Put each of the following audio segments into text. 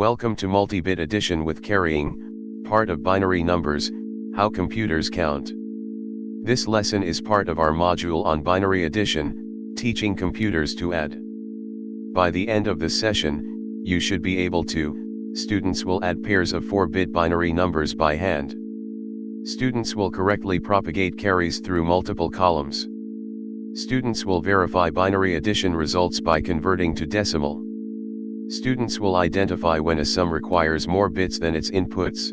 Welcome to multi-bit addition with carrying, part of binary numbers, how computers count. This lesson is part of our module on binary addition, teaching computers to add. By the end of this session, you should be able to, students will add pairs of 4-bit binary numbers by hand. Students will correctly propagate carries through multiple columns. Students will verify binary addition results by converting to decimal. Students will identify when a sum requires more bits than its inputs.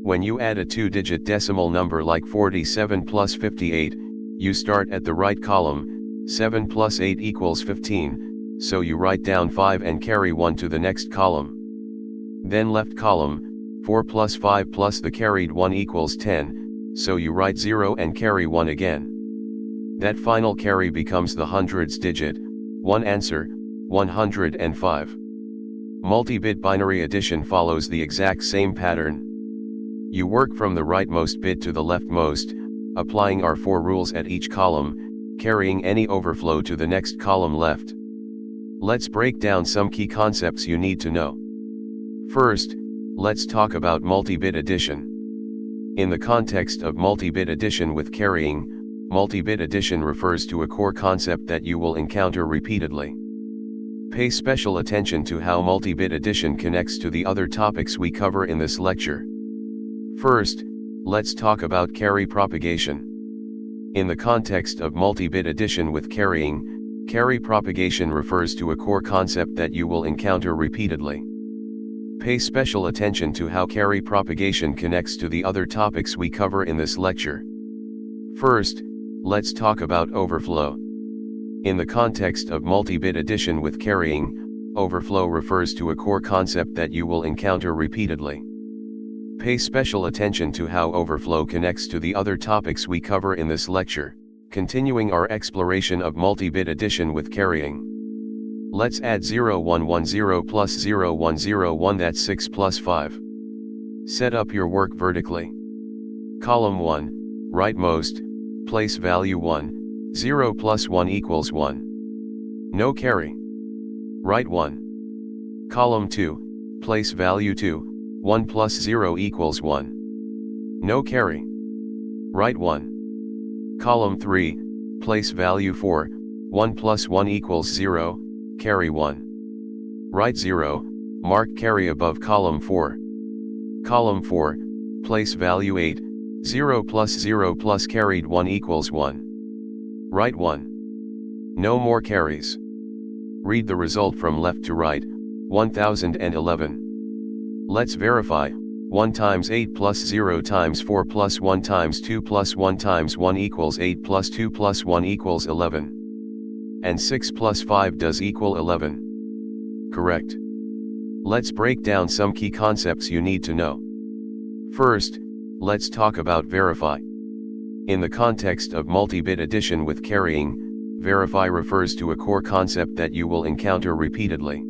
When you add a 2-digit decimal number like 47 plus 58, you start at the right column, 7 plus 8 equals 15, so you write down 5 and carry 1 to the next column. Then left column, 4 plus 5 plus the carried 1 equals 10, so you write 0 and carry 1 again. That final carry becomes the hundreds digit, 1 answer, 105. Multi-bit binary addition follows the exact same pattern. You work from the rightmost bit to the leftmost, applying our 4 rules at each column, carrying any overflow to the next column left. Let's break down some key concepts you need to know. First, let's talk about multi-bit addition. In the context of multi-bit addition with carrying, multi-bit addition refers to a core concept that you will encounter repeatedly. Pay special attention to how multi-bit addition connects to the other topics we cover in this lecture. First, let's talk about carry propagation. In the context of multi-bit addition with carrying, carry propagation refers to a core concept that you will encounter repeatedly. Pay special attention to how carry propagation connects to the other topics we cover in this lecture. First, let's talk about overflow. In the context of multi-bit addition with carrying, overflow refers to a core concept that you will encounter repeatedly. Pay special attention to how overflow connects to the other topics we cover in this lecture, continuing our exploration of multi-bit addition with carrying. Let's add 0110 plus 0101, that's 6 plus 5. Set up your work vertically. Column 1, rightmost, place value 1. 0 plus 1 equals 1. No carry. Write 1. Column 2, place value 2, 1 plus 0 equals 1. No carry. Write 1. Column 3, place value 4, 1 plus 1 equals 0, carry 1. Write 0, mark carry above column 4. Column 4, place value 8, 0 plus carried 1 equals 1. Write 1. No more carries. Read the result from left to right, 1011. Let's verify, 1 times 8 plus 0 times 4 plus 1 times 2 plus 1 times 1 equals 8 plus 2 plus 1 equals 11. And 6 plus 5 does equal 11. Correct. Let's break down some key concepts you need to know. First, let's talk about verify. In the context of multi-bit addition with carrying, verify refers to a core concept that you will encounter repeatedly.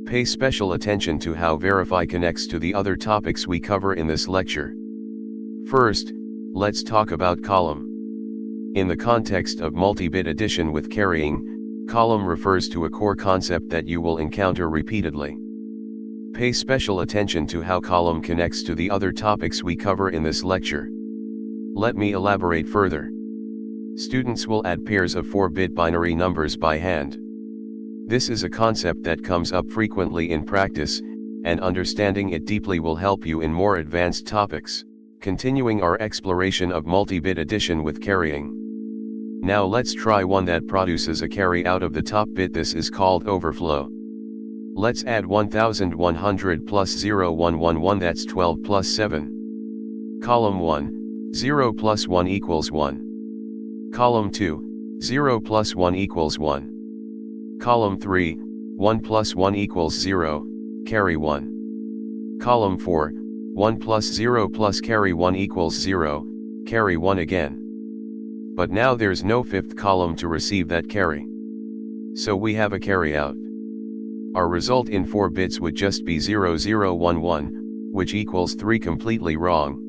Pay special attention to how verify connects to the other topics we cover in this lecture. First, let's talk about column. In the context of multi-bit addition with carrying, column refers to a core concept that you will encounter repeatedly. Pay special attention to how column connects to the other topics we cover in this lecture. Let me elaborate further. Students will add pairs of 4-bit binary numbers by hand. This is a concept that comes up frequently in practice, and understanding it deeply will help you in more advanced topics, continuing our exploration of multi-bit addition with carrying. Now let's try one that produces a carry out of the top bit. This is called overflow. Let's add 1100 plus 0111, that's 12 plus 7. Column 1. 0 plus 1 equals 1. Column 2, 0 plus 1 equals 1. Column 3, 1 plus 1 equals 0, carry 1. Column 4, 1 plus 0 plus carry 1 equals 0, carry 1 again. But now there's no fifth column to receive that carry. So we have a carry out. Our result in 4 bits would just be 0011, which equals 3, completely wrong.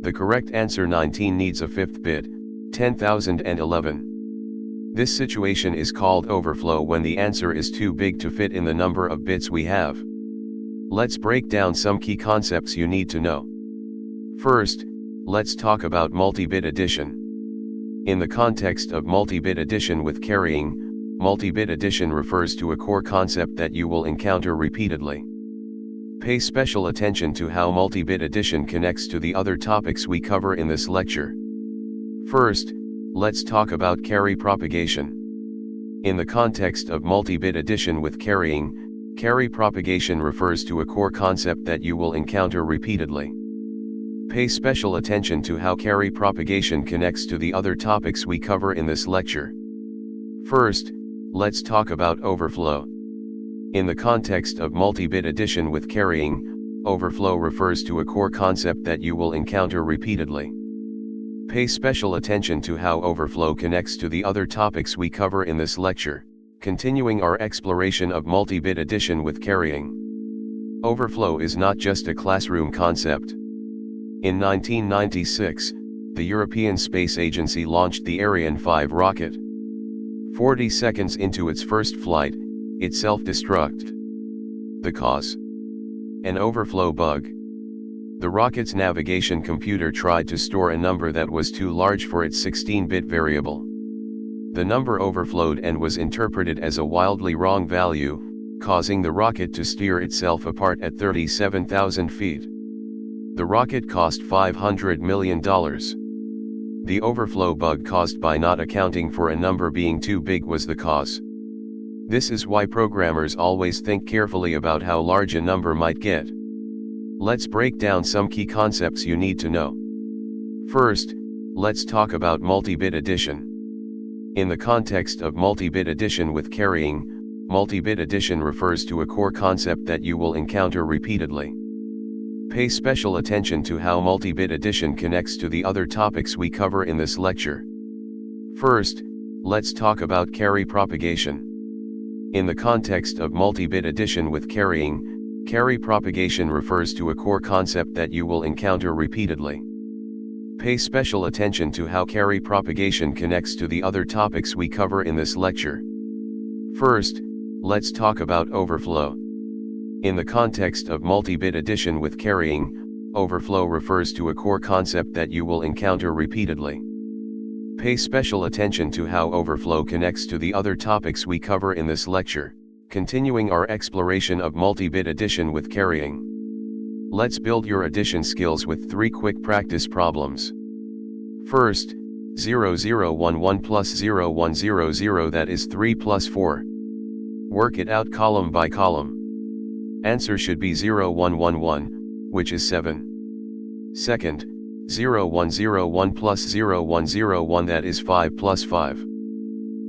The correct answer 19 needs a fifth bit, 10,011. This situation is called overflow when the answer is too big to fit in the number of bits we have. Let's break down some key concepts you need to know. First, let's talk about multi-bit addition. In the context of multi-bit addition with carrying, multi-bit addition refers to a core concept that you will encounter repeatedly. Pay special attention to how multi-bit addition connects to the other topics we cover in this lecture. First, let's talk about carry propagation. In the context of multi-bit addition with carrying, carry propagation refers to a core concept that you will encounter repeatedly. Pay special attention to how carry propagation connects to the other topics we cover in this lecture. First, let's talk about overflow. In the context of multi-bit addition with carrying, overflow refers to a core concept that you will encounter repeatedly. Pay special attention to how overflow connects to the other topics we cover in this lecture, continuing our exploration of multi-bit addition with carrying. Overflow is not just a classroom concept. In 1996, the European Space Agency launched the Ariane 5 rocket. 40 seconds into its first flight, it self-destructed. The cause? An overflow bug. The rocket's navigation computer tried to store a number that was too large for its 16-bit variable. The number overflowed and was interpreted as a wildly wrong value, causing the rocket to steer itself apart at 37,000 feet. The rocket cost $500 million. The overflow bug caused by not accounting for a number being too big was the cause. This is why programmers always think carefully about how large a number might get. Let's break down some key concepts you need to know. First, let's talk about multi-bit addition. In the context of multi-bit addition with carrying, multi-bit addition refers to a core concept that you will encounter repeatedly. Pay special attention to how multi-bit addition connects to the other topics we cover in this lecture. First, let's talk about carry propagation. In the context of multi-bit addition with carrying, carry propagation refers to a core concept that you will encounter repeatedly. Pay special attention to how carry propagation connects to the other topics we cover in this lecture. First, let's talk about overflow. In the context of multi-bit addition with carrying, overflow refers to a core concept that you will encounter repeatedly. Pay special attention to how overflow connects to the other topics we cover in this lecture, continuing our exploration of multi-bit addition with carrying. Let's build your addition skills with 3 quick practice problems. First, 0011 plus 0100, that is 3 plus 4. Work it out column by column. Answer should be 0111, which is 7. Second, 0101 plus 0101, that is 5 plus 5.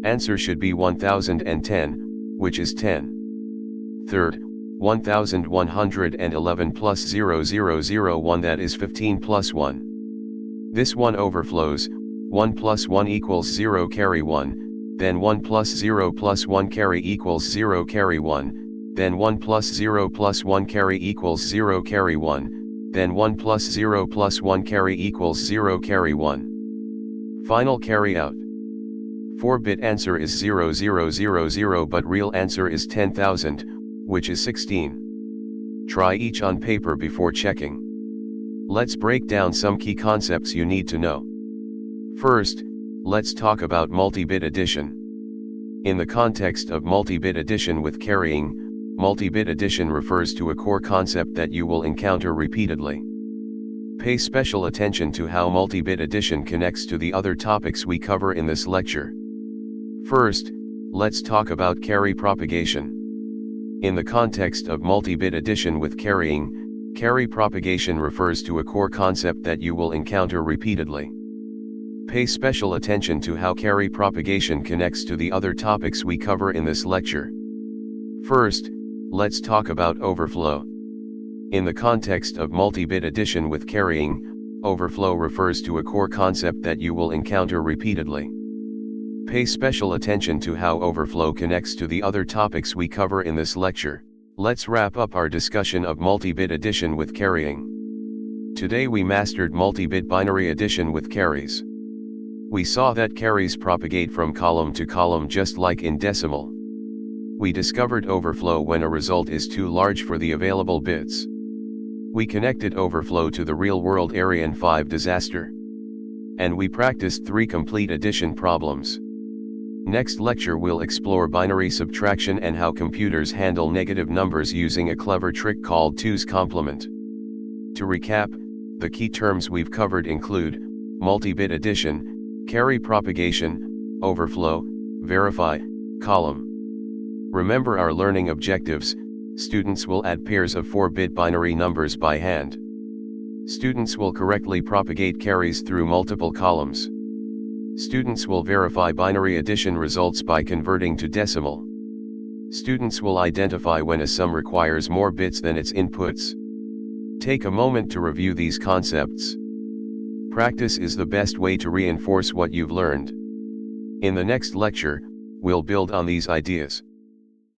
Answer should be 1010, which is 10. Third, 1111 plus 0001, that is 15 plus 1. This one overflows. 1 plus 1 equals 0 carry 1, then 1 plus 0 plus 1 carry equals 0 carry 1. Then 1 plus 0 plus 1 carry equals 0 carry 1, then 1 plus 0 plus 1 carry equals 0 carry 1. Final carry out. 4-bit answer is 0000, but real answer is 10,000, which is 16. Try each on paper before checking. Let's break down some key concepts you need to know. First, let's talk about multi-bit addition. In the context of multi-bit addition with carrying, multi-bit addition refers to a core concept that you will encounter repeatedly. Pay special attention to how multi-bit addition connects to the other topics we cover in this lecture. First, let's talk about carry propagation. In the context of multi-bit addition with carrying, carry propagation refers to a core concept that you will encounter repeatedly. Pay special attention to how carry propagation connects to the other topics we cover in this lecture. First, let's talk about overflow. In the context of multi-bit addition with carrying, overflow refers to a core concept that you will encounter repeatedly. Pay special attention to how overflow connects to the other topics we cover in this lecture. Let's wrap up our discussion of multi-bit addition with carrying. Today we mastered multi-bit binary addition with carries. We saw that carries propagate from column to column just like in decimal. We discovered overflow when a result is too large for the available bits. We connected overflow to the real-world Ariane 5 disaster. And we practiced 3 complete addition problems. Next lecture we'll explore binary subtraction and how computers handle negative numbers using a clever trick called 2's complement. To recap, the key terms we've covered include multi-bit addition, carry propagation, overflow, verify, column. Remember our learning objectives. Students will add pairs of 4-bit binary numbers by hand. Students will correctly propagate carries through multiple columns. Students will verify binary addition results by converting to decimal. Students will identify when a sum requires more bits than its inputs. Take a moment to review these concepts. Practice is the best way to reinforce what you've learned. In the next lecture, we'll build on these ideas.